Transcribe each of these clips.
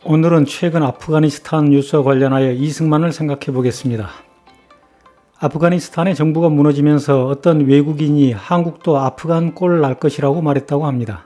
오늘은 최근 아프가니스탄 뉴스와 관련하여 이승만을 생각해 보겠습니다. 아프가니스탄의 정부가 무너지면서 어떤 외국인이 한국도 아프간 꼴 날 것이라고 말했다고 합니다.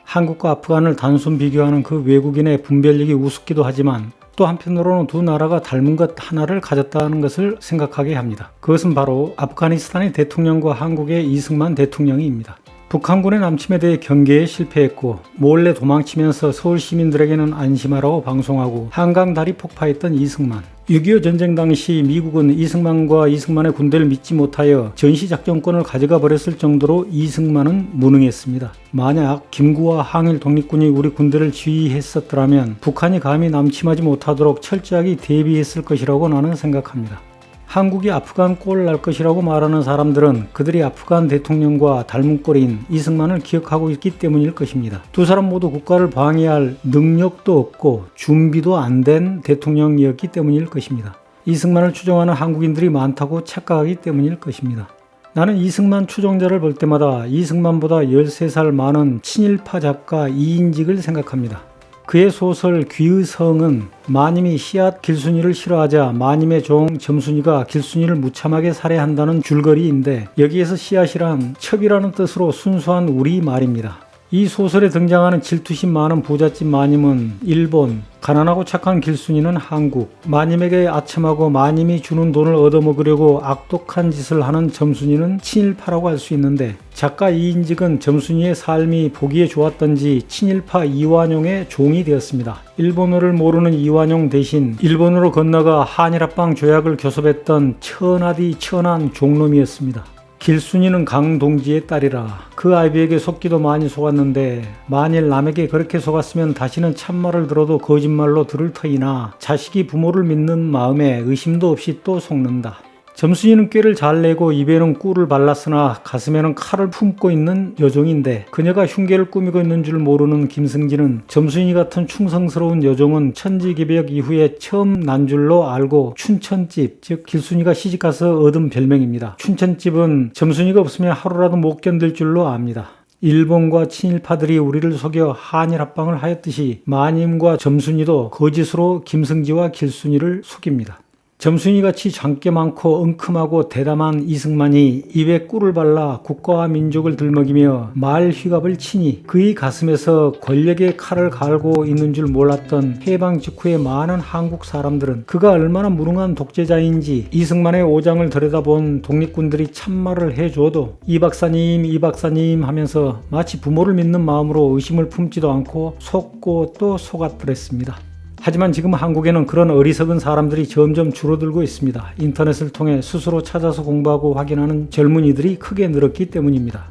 한국과 아프간을 단순 비교하는 그 외국인의 분별력이 우습기도 하지만 또 한편으로는 두 나라가 닮은 것 하나를 가졌다는 것을 생각하게 합니다. 그것은 바로 아프가니스탄의 대통령과 한국의 이승만 대통령입니다. 북한군의 남침에 대해 경계에 실패했고 몰래 도망치면서 서울 시민들에게는 안심하라고 방송하고 한강 다리 폭파했던 이승만. 6.25 전쟁 당시 미국은 이승만과 이승만의 군대를 믿지 못하여 전시작전권을 가져가 버렸을 정도로 이승만은 무능했습니다. 만약 김구와 항일 독립군이 우리 군대를 지휘했었더라면 북한이 감히 남침하지 못하도록 철저하게 대비했을 것이라고 나는 생각합니다. 한국이 아프간 꼴 날 것이라고 말하는 사람들은 그들이 아프간 대통령과 닮은 꼴인 이승만을 기억하고 있기 때문일 것입니다. 두 사람 모두 국가를 방해할 능력도 없고 준비도 안 된 대통령이었기 때문일 것입니다. 이승만을 추종하는 한국인들이 많다고 착각하기 때문일 것입니다. 나는 이승만 추종자를 볼 때마다 이승만보다 13살 많은 친일파 작가 이인직을 생각합니다. 그의 소설 귀의 성은 마님이 씨앗 길순이를 싫어하자 마님의 종 점순이가 길순이를 무참하게 살해한다는 줄거리인데 여기에서 씨앗이란 첩이라는 뜻으로 순수한 우리 말입니다. 이 소설에 등장하는 질투심 많은 부잣집 마님은 일본, 가난하고 착한 길순이는 한국, 마님에게 아첨하고 마님이 주는 돈을 얻어먹으려고 악독한 짓을 하는 점순이는 친일파라고 할 수 있는데 작가 이인직은 점순이의 삶이 보기에 좋았던지 친일파 이완용의 종이 되었습니다. 일본어를 모르는 이완용 대신 일본으로 건너가 한일합방 조약을 교섭했던 천하디 천한 종놈이었습니다. 길순이는 강동지의 딸이라 그 아이비에게 속기도 많이 속았는데 만일 남에게 그렇게 속았으면 다시는 참말을 들어도 거짓말로 들을 터이나 자식이 부모를 믿는 마음에 의심도 없이 또 속는다. 점순이는 꾀를 잘 내고 입에는 꿀을 발랐으나 가슴에는 칼을 품고 있는 여종인데 그녀가 흉계를 꾸미고 있는 줄 모르는 김승진은 점순이 같은 충성스러운 여종은 천지개벽 이후에 처음 난 줄로 알고 춘천집, 즉 길순이가 시집가서 얻은 별명입니다. 춘천집은 점순이가 없으면 하루라도 못 견딜 줄로 압니다. 일본과 친일파들이 우리를 속여 한일합방을 하였듯이 마님과 점순이도 거짓으로 김승지와 길순이를 속입니다. 점순이같이 장께 많고 엉큼하고 대담한 이승만이 입에 꿀을 발라 국가와 민족을 들먹이며 말 휘갑을 치니 그의 가슴에서 권력의 칼을 갈고 있는 줄 몰랐던 해방 직후의 많은 한국 사람들은 그가 얼마나 무능한 독재자인지 이승만의 오장을 들여다본 독립군들이 참말을 해줘도 이 박사님 하면서 마치 부모를 믿는 마음으로 의심을 품지도 않고 속고 또 속았더랬습니다. 하지만 지금 한국에는 그런 어리석은 사람들이 점점 줄어들고 있습니다. 인터넷을 통해 스스로 찾아서 공부하고 확인하는 젊은이들이 크게 늘었기 때문입니다.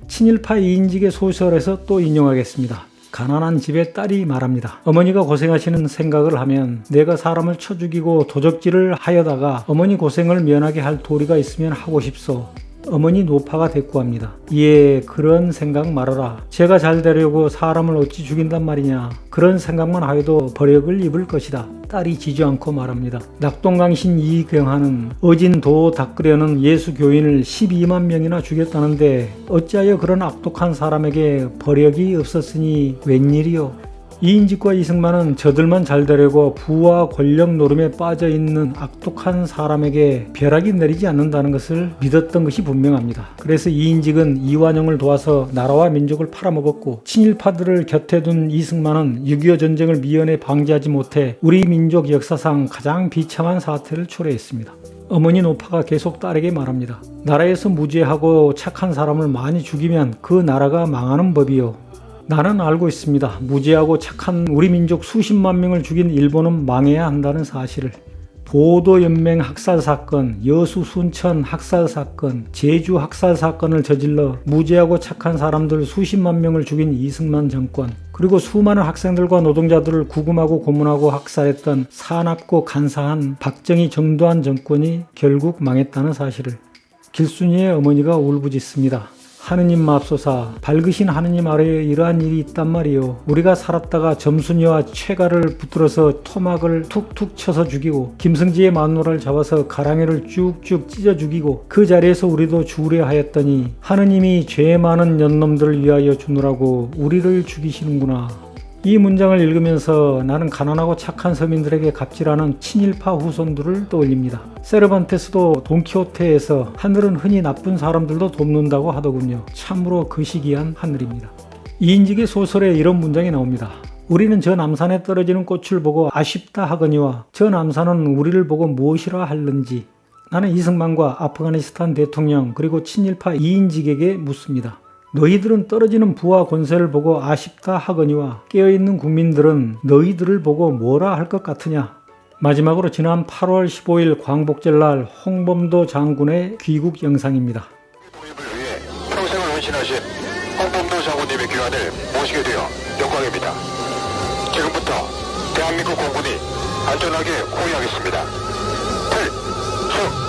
친일파 이인직의 소설에서 또 인용하겠습니다. 가난한 집의 딸이 말합니다. 어머니가 고생하시는 생각을 하면 내가 사람을 쳐 죽이고 도적질을 하여다가 어머니 고생을 면하게 할 도리가 있으면 하고 싶소. 어머니 노파가 대꾸합니다. 예, 그런 생각 말아라. 제가 잘 되려고 사람을 어찌 죽인단 말이냐. 그런 생각만 하여도 벌역을 입을 것이다. 딸이 지지 않고 말합니다. 낙동강신 이경하는 어진도 닦으려는 예수교인을 12만 명이나 죽였다는데 어찌하여 그런 악독한 사람에게 벌역이 없었으니 웬일이요. 이인직과 이승만은 저들만 잘 되려고 부와 권력 노름에 빠져있는 악독한 사람에게 벼락이 내리지 않는다는 것을 믿었던 것이 분명합니다. 그래서 이인직은 이완용을 도와서 나라와 민족을 팔아먹었고 친일파들을 곁에 둔 이승만은 6.25 전쟁을 미연에 방지하지 못해 우리 민족 역사상 가장 비참한 사태를 초래했습니다. 어머니 노파가 계속 딸에게 말합니다. 나라에서 무죄하고 착한 사람을 많이 죽이면 그 나라가 망하는 법이요. 나는 알고 있습니다. 무지하고 착한 우리 민족 수십만 명을 죽인 일본은 망해야 한다는 사실을. 보도연맹 학살사건, 여수 순천 학살사건, 제주 학살사건을 저질러 무지하고 착한 사람들 수십만 명을 죽인 이승만 정권, 그리고 수많은 학생들과 노동자들을 구금하고 고문하고 학살했던 사납고 간사한 박정희 정도한 정권이 결국 망했다는 사실을. 길순이의 어머니가 울부짖습니다. 하느님 맙소사, 밝으신 하느님 아래에 이러한 일이 있단 말이요. 우리가 살았다가 점순이와 최가를 붙들어서 토막을 툭툭 쳐서 죽이고 김승지의 마누라를 잡아서 가랑이를 쭉쭉 찢어 죽이고 그 자리에서 우리도 죽으려 하였더니 하느님이 죄 많은 년놈들을 위하여 주느라고 우리를 죽이시는구나. 이 문장을 읽으면서 나는 가난하고 착한 서민들에게 갑질하는 친일파 후손들을 떠올립니다. 세르반테스도 돈키호테에서 하늘은 흔히 나쁜 사람들도 돕는다고 하더군요. 참으로 거시기한 하늘입니다. 이인직의 소설에 이런 문장이 나옵니다. 우리는 저 남산에 떨어지는 꽃을 보고 아쉽다 하거니와 저 남산은 우리를 보고 무엇이라 할는지. 나는 이승만과 아프가니스탄 대통령 그리고 친일파 이인직에게 묻습니다. 너희들은 떨어지는 부와 권세를 보고 아쉽다 하거니와 깨어있는 국민들은 너희들을 보고 뭐라 할 것 같으냐. 마지막으로 지난 8월 15일 광복절날 홍범도 장군의 귀국 영상입니다. 독립을 위해 평생을 헌신하신 홍범도 장군님의 귀환을 모시게 되어 영광입니다. 지금부터 대한민국 공군이 안전하게 호위하겠습니다. 필승!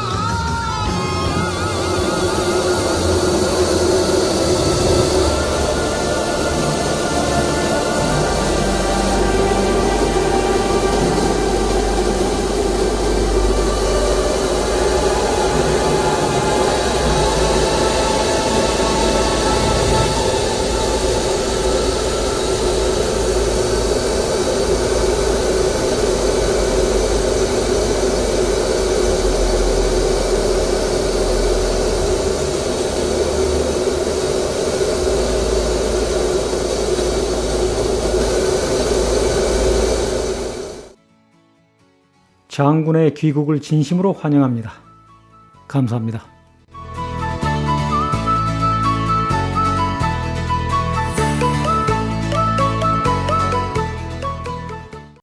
장군의 귀국을 진심으로 환영합니다. 감사합니다.